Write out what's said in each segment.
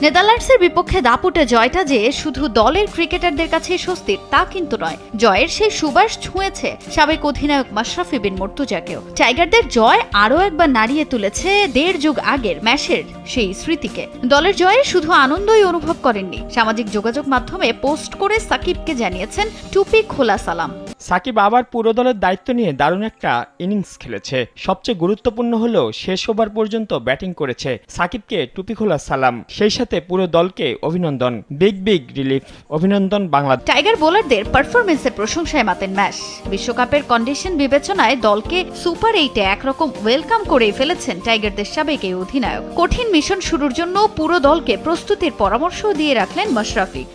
নেদারল্যান্ডসের বিপক্ষে দাপুটে জয়টা যে শুধু দলের ক্রিকেটারদের কাছেই স্বস্তির তা কিন্তু নয়, জয়ের সেই সুবাস ছুঁয়েছে সাবেক অধিনায়ক মাশরাফি বিন মুর্তজাকেও। টাইগারদের জয় আরও একবার নাড়িয়ে তুলেছে দেড় যুগ আগের ম্যাচের সেই স্মৃতিকে। দলের জয়ে শুধু আনন্দই অনুভব করেননি, সামাজিক যোগাযোগ মাধ্যমে পোস্ট করে সাকিবকে জানিয়েছেন টুপি খোলা সালাম। সাকিব আবার পুরো দলের দায়িত্ব নিয়ে দারুণ একটা ইনিংস খেলেছে। সবচেয়ে গুরুত্বপূর্ণ হলো শেষ ওভার পর্যন্ত ব্যাটিং করেছে। সাকিবকে টুপি খোলা সালাম, সেই সাথে পুরো দলকে অভিনন্দন। বিগ রিলিফ, অভিনন্দন বাংলাদেশ। টাইগার বোলারদের পারফরমেন্সের প্রশংসায় মাতেন ম্যাশ। বিশ্বকাপের কন্ডিশন বিবেচনায় দলকে সুপার 8-এ একরকম ওয়েলকাম করেই ফেলেছেন টাইগারদের সাবেক এই অধিনায়ক। কঠিন মিশন শুরুর জন্য পুরো দলকে প্রস্তুতির পরামর্শও দিয়ে রাখলেন মাশরাফি।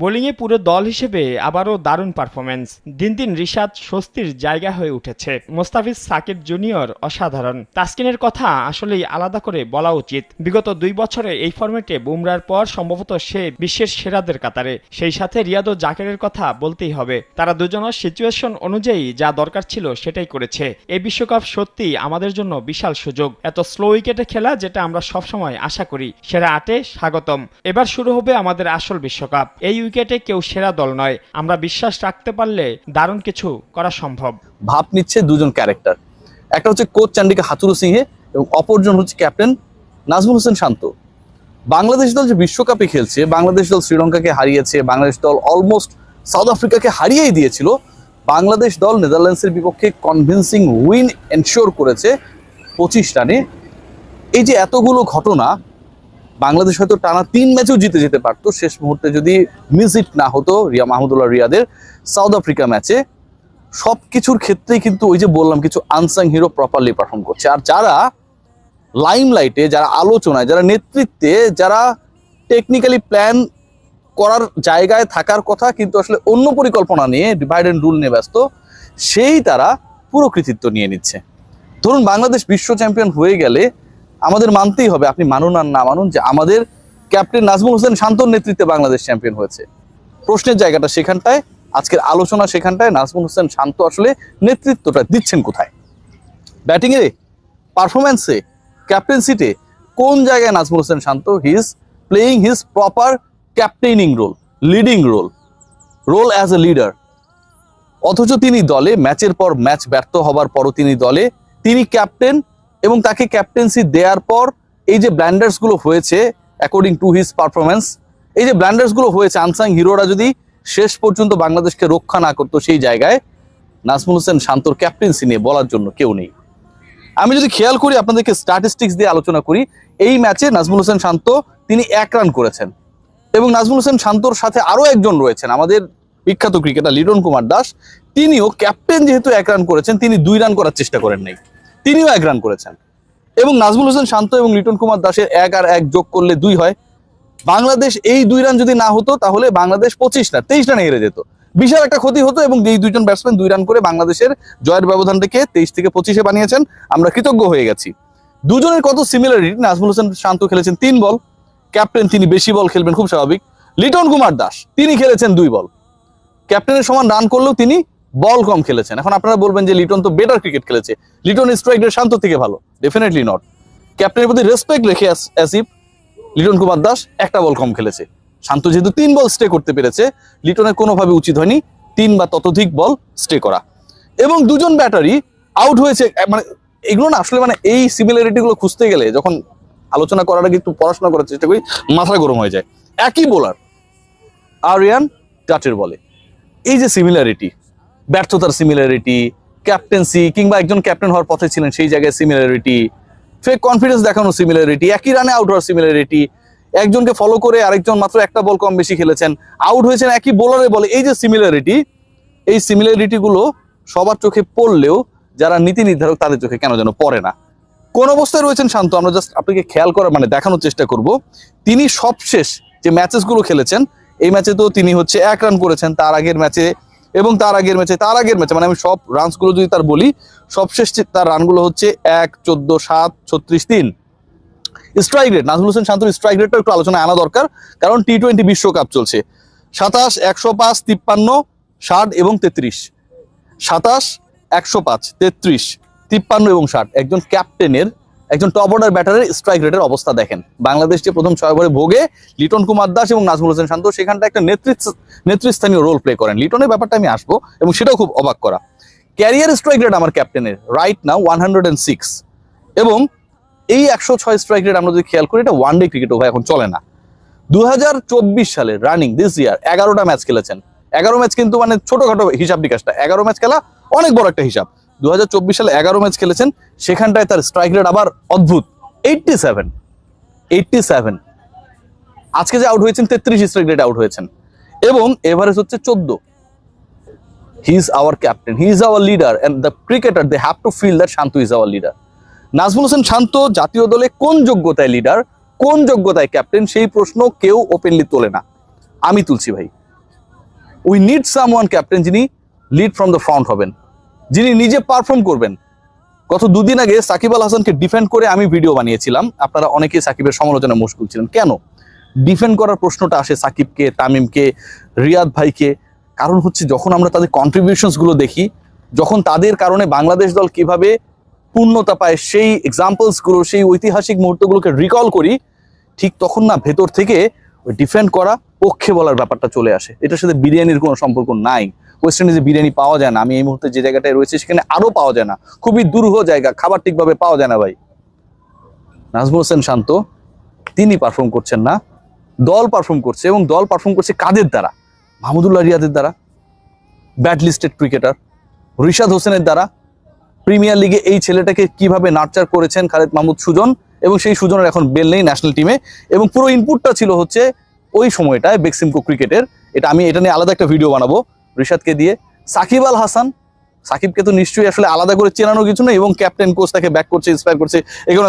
বোলিংয়ে পুরো দল হিসেবে আবারও দারুণ পারফরমেন্স। দিন দিন রিশাদ স্বস্তির জায়গা হয়ে উঠেছে। মোস্তাফিজ সাকিব জুনিয়র অসাধারণ। তাসকিনের কথা আসলেই আলাদা করে বলা উচিত। বিগত 2 বছরে এই ফরম্যাটে বুমরার পর সম্ভবত সে বিশ্বের সেরাদের কাতারে। সেই সাথে রিয়াদ ও জাকেরের কথা বলতেই হবে। তারা দুজনের সিচুয়েশন অনুযায়ী যা দরকার ছিল সেটাই করেছে। এই বিশ্বকাপ সত্যিই আমাদের জন্য বিশাল সুযোগ। এত স্লো উইকেটে খেলা, যেটা আমরা সবসময় আশা করি। সেরা 8-এ স্বাগতম। এবার শুরু হবে আমাদের আসল বিশ্বকাপ। এই উইকেটে কেউ সেরা দল নয়। আমরা বিশ্বাস রাখতে পারলে দারুণ কিছু করা সম্ভব। ভাব নিচ্ছে দুজন ক্যারেক্টার, একটা হচ্ছে কোচ চান্ডিকা হাথুরু সিংহে এবং অপরজন হচ্ছে ক্যাপ্টেন নাজমুল হোসেন শান্ত। বাংলাদেশ দল যে বিশ্বকাপে খেলছে, বাংলাদেশ দল শ্রীলঙ্কাকে হারিয়েছে, বাংলাদেশ দল অলমোস্ট সাউথ আফ্রিকাকে হারিয়েই দিয়েছিল। বাংলাদেশ দল নেদারল্যান্ডসের বিপক্ষে কনভিন্সিং উইন এনশিওর করেছে 25 রানে। এই যে এতগুলো ঘটনা, বাংলাদেশ হয়তো টানা 3 ম্যাচেও জিতে যেতে পারতো শেষ মুহূর্তে যদি মিস ইট না হতো মাহমুদুল্লাহ রিয়াদের সাউথ আফ্রিকা ম্যাচে। সবকিছুর ক্ষেত্রেই কিন্তু ওই যে বললাম, কিছু আনসাং হিরো প্রপারলি পারফর্ম করছে। আর যারা লাইমলাইটে, যারা আলোচনায়, যারা নেতৃত্বে, যারা টেকনিক্যালি প্ল্যান করার জায়গায় থাকার কথা কিন্তু আসলে অন্য পরিকল্পনা নিয়ে ডিভাইড অ্যান্ড রুল নিয়ে ব্যস্ত, সেই তারা পুরো কৃতিত্ব নিয়ে নিচ্ছে। ধরুন বাংলাদেশ বিশ্ব চ্যাম্পিয়ন হয়ে গেলে আমাদের মানতেই হবে, আপনি মানুন আর না মানুন, যে আমাদের ক্যাপ্টেন নাজমুল হোসেন শান্তর নেতৃত্বে বাংলাদেশ চ্যাম্পিয়ন হয়েছে। প্রশ্নের জায়গাটা সেখানটায়, আজকের আলোচনা সেখানটায়। নাজমুল হোসেন শান্ত আসলে নেতৃত্বটা দিচ্ছেন কোথায়? ব্যাটিংয়ে, পারফরম্যান্সে, ক্যাপ্টেন্সিতে কোন জায়গায় Najmul Hossain Shanto he is playing his proper captaining role, leading role as a leader. অথচ তিনি দলে ম্যাচের পর ম্যাচ ব্যর্থ হবার পরও তিনি ক্যাপ্টেন, এবং তাকে ক্যাপ্টেন্সি দেওয়ার পর এই যে ব্ল্যান্ডার্স গুলো হয়েছে অ্যাকর্ডিং টু হিজ পারফরমেন্স, এই যে ব্ল্যান্ডার্স গুলো হয়েছে, আনসাং হিরোরা যদি শেষ পর্যন্ত বাংলাদেশকে রক্ষা না করতো, সেই জায়গায় নাজমুল হোসেন শান্তর ক্যাপ্টেন্সি নিয়ে বলার জন্য কেউ নেই। আমি যদি খেয়াল করি, আপনাদেরকে স্ট্যাটিস্টিক্স দিয়ে আলোচনা করি, এই ম্যাচে নাজমুল হোসেন শান্ত তিনি 1 রান করেছেন, এবং নাজমুল হোসেন শান্তর সাথে আরো একজন রয়েছেন আমাদের বিখ্যাত ক্রিকেটার লিটন কুমার দাস। তিনিও ক্যাপ্টেন যেহেতু 1 রান করেছেন, তিনি 2 রান করার চেষ্টা করেন নাই, তিনিও 1 রান করেছেন। এবং নাজমুল হোসেন শান্ত এবং লিটন কুমার দাসের 1 আর 1 যোগ করলে 2 হয়। বাংলাদেশ এই 2 রান যদি না হতো, তাহলে বাংলাদেশ 23 রানে হেরে যেত, বিশাল একটা ক্ষতি হতো। এবং এই দুইজন ব্যাটসম্যান 2 রান করে বাংলাদেশের জয়ের ব্যবধানটাকে 23 থেকে 25-এ বানিয়েছেন। আমরা কৃতজ্ঞ হয়ে গেছি। দুজনের কত সিমিলারিটি। নাজমুল হোসেন শান্ত খেলেছেন 3 বল, ক্যাপ্টেন তিনি বেশি বল খেলবেন, খুব স্বাভাবিক। লিটন কুমার দাস তিনি খেলেছেন 2 বল, ক্যাপ্টেনের সমান রান করলেও তিনি বল কম খেলেছেন। এখন আপনারা বলবেন যে লিটন তো বেটার ক্রিকেট খেলেছে, লিটন স্ট্রাইক রেট শান্ত থেকে ভালো। Definitely not. ক্যাপ্টেনের প্রতি রেসপেক্ট রেখে অ্যাজ ইফ লিটন কুমার দাস 1টা বল কম খেলেছে। শান্ত যেহেতু 3 বল স্টে করতে পেরেছে, লিটনের কোনোভাবে উচিত হয়নি 3 বা ততোধিক বল স্টে করা। এবং দুজন ব্যাটারি আউট হয়েছে। মানে এগুলো না আসলে, মানে এই সিমিলারিটি গুলো খুঁজতে গেলে যখন আলোচনা করার আগে একটু পড়াশোনা করার চেষ্টা করি, মাথা গরম হয়ে যায়। একই বোলার, আরিয়ান টাটের বলে এই যে সিমিলারিটি, ব্যর্থতার সিমিলারিটি, ক্যাপ্টেন্সি কিংবা একজন ক্যাপ্টেন হওয়ার পথে ছিলেন সেই জায়গায় সিমিলারিটি, ফেক কনফিডেন্স দেখানো সিমিলারিটি, একই রানে আউট হওয়ার সিমিলারিটি, একজনকে ফলো করে আরেকজন মাত্র 1টা বল কম বেশি খেলেছেন, আউট হয়েছেন একই বোলারে বলে। এই যে সিমিলারিটি, এই সিমিলারিটি গুলো সবার চোখে পড়লেও যারা নীতি নির্ধারক তাদের চোখে কেন যেন পড়ে না। কোন অবস্থায় রয়েছেন শান্ত, আমরা জাস্ট আপনাকে খেয়াল করার, মানে দেখানোর চেষ্টা করব। তিনি সবশেষ যে ম্যাচেস গুলো খেলেছেন, এই ম্যাচে তো তিনি হচ্ছে 1 রান করেছেন, তার আগের ম্যাচে এবং তার আগের ম্যাচে, মানে আমি সব রানস গুলো যদি তার বলি, সবশেষ তার রানগুলো হচ্ছে 1, 14, 7, 36, 3। স্ট্রাইক রেট, নাজমুল হোসেন শান্তর স্ট্রাইক রেটটা একটু আলোচনায় আনা দরকার, কারণ T20 বিশ্বকাপ চলছে। 27, 105, 53, 60 এবং 33। 27, 105, 33, 53 এবং 60 একজন ক্যাপ্টেনের একজন টপ অর্ডার ব্যাটারের স্ট্রাইক রেটের অবস্থা দেখেন। বাংলাদেশ যে প্রথম 6 ওভারে ভোগে, লিটন কুমার দাস এবং নাজমুল হোসেন শান্ত সেখানটা একটা নেতৃস্থানীয় রোল প্লে করেন। লিটনের ব্যাপারটা আমি আসবো এবং সেটাও খুব অবাক করা। ক্যারিয়ার স্ট্রাইক রেট আমার ক্যাপ্টেনের রাইট নাও 106, এবং এই 106 স্ট্রাইক রেট আমরা যদি খেয়াল করি, এটা ওয়ানডে ক্রিকেট ওভার এখন চলে না। 2024 সালে রানিং দিস ইয়ার 11টা ম্যাচ খেলেছেন। 11 ম্যাচ কিন্তু মানে ছোটখাটো হিসাব বিকাশটা, 11 ম্যাচ খেলা অনেক বড় একটা হিসাব। 2024 সালে 11 ম্যাচ খেলেছেন, সেখানটায় তার স্ট্রাইক রেট আবার অদ্ভুত 87। আজকে যে আউট হয়েছেন 33 স্ট্রাইক রেট আউট হয়েছেন, এবং এভারেজ হচ্ছে 14। He is our captain, he is our leader, and the cricketer they have to feel that Shanto is our leader. Najmul Hossain Shanto জাতীয় দলে কোন যোগ্যতায় লিডার, কোন যোগ্যতায় ক্যাপ্টেন, সেই প্রশ্ন কেউ ওপেনলি তোলে না। আমি তুলছি ভাই। উই নিড সামওয়ান ক্যাপ্টেন যিনি লিড ফ্রম দ্য ফ্রন্ট হবেন, যিনি নিজে পারফর্ম করবেন। গত 2 দিন আগে সাকিব আল হাসানকে ডিফেন্ড করে আমি ভিডিও বানিয়েছিলাম। আপনারা অনেকেই সাকিবের সমালোচনা মুশকুল ছিলেন। কেন ডিফেন্ড করার প্রশ্নটা আসে সাকিবকে, তামিমকে, রিয়াদ ভাইকে? কারণ হচ্ছে যখন আমরা তাদের কন্ট্রিবিউশনস গুলো দেখি, যখন তাদের কারণে বাংলাদেশ দল কিভাবে পূর্ণতা পায়, সেই এক্সাম্পলস গুলো, সেই ঐতিহাসিক মুহূর্তগুলোকে রিকল করি, ঠিক তখন না ভেতর থেকে ওই ডিফেন্ড করা, পক্ষে বলার ব্যাপারটা চলে আসে। এটার সাথে বিরিয়ানির কোনো সম্পর্ক নাই। ওয়েস্ট ইন্ডিজে বিরিয়ানি পাওয়া যায় না, আমি এই মুহূর্তে যে জায়গাটায় রয়েছে সেখানে আরো পাওয়া যায় না, খুবই দুরূহ জায়গা, খাবার ঠিকভাবে পাওয়া যায় না ভাই। নাজমুল হোসেন শান্ত তিনি পারফর্ম করছেন না, দল পারফর্ম করছে, এবং দল পারফর্ম করছে কাদের দ্বারা? মাহমুদুল্লাহ রিয়াদের দ্বারা, ব্যাট লিস্টেড ক্রিকেটার রিশাদ হোসেনের দ্বারা। প্রিমিয়ার লিগে এই ছেলেটাকে কিভাবে নার্চার করেছেন খালেদ মাহমুদ সুজন, এবং সেই সুজনের এখন বেল নেই ন্যাশনাল টিমে, এবং পুরো ইনপুটটা ছিল হচ্ছে ওই সময়টায় বেক্সিমকো ক্রিকেটের। এটা নিয়ে আলাদা একটা ভিডিও বানাবো রিশাদকে দিয়ে। সাকিব আল হাসান, সাকিবকে তো নিশ্চয়ই আসলে আলাদা করে চেনানো কিছু নেই, এবং ক্যাপ্টেন কোচ তাকে ব্যাক করছে, ইন্সপায়ার করছে, এগুলো